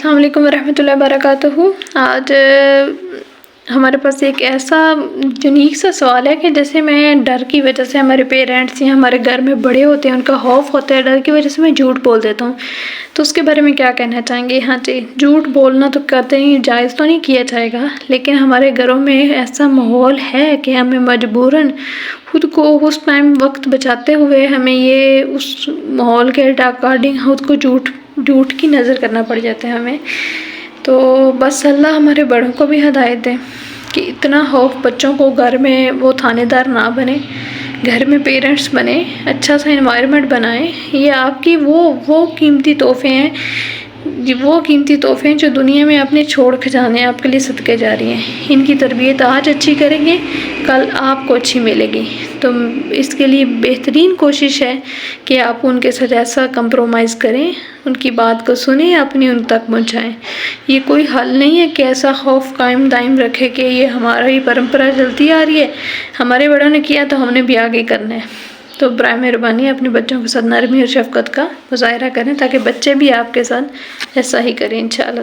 السلام علیکم ورحمۃ اللہ وبرکاتہ۔ آج ہمارے پاس ایک ایسا یونیک سا سوال ہے کہ جیسے میں ڈر کی وجہ سے ہمارے پیرنٹس یا ہمارے گھر میں بڑے ہوتے ہیں، ان کا خوف ہوتا ہے، ڈر کی وجہ سے میں جھوٹ بول دیتا ہوں، تو اس کے بارے میں کیا کہنا چاہیں گے؟ ہاں جی، جھوٹ بولنا تو کہتے ہیں جائز تو نہیں کیا جائے گا، لیکن ہمارے گھروں میں ایسا ماحول ہے کہ ہمیں مجبوراً خود کو اس ٹائم وقت بچاتے ہوئے ہمیں یہ اس ماحول کے اکارڈنگ خود کو جھوٹ کی نظر کرنا پڑ جاتا ہے ہمیں۔ تو بس اللہ ہمارے بڑوں کو بھی ہدایت دے کہ اتنا خوف بچوں کو گھر میں وہ تھانے دار نہ بنے، گھر میں پیرنٹس بنے، اچھا سا انوائرمنٹ بنائیں۔ یہ آپ کی وہ قیمتی تحفے ہیں، وہ قیمتی تحفے ہیں جو دنیا میں آپ نے چھوڑ کے جانے ہیں، آپ کے لیے صدقے جاری ہیں۔ ان کی تربیت آج اچھی کریں گے، کل آپ کو اچھی ملے گی۔ تو اس کے لیے بہترین کوشش ہے کہ آپ ان کے ساتھ ایسا کمپرومائز کریں، ان کی بات کو سنیں، اپنی ان تک پہنچائیں۔ یہ کوئی حل نہیں ہے کہ ایسا خوف قائم دائم رکھے کہ یہ ہماری پرمپرا چلتی آ رہی ہے، ہمارے بڑوں نے کیا تو ہم نے بھی آگے کرنا ہے۔ تو برائے مہربانی اپنے بچوں کے ساتھ نرمی اور شفقت کا مظاہرہ کریں تاکہ بچے بھی آپ کے ساتھ ایسا ہی کریں انشاءاللہ۔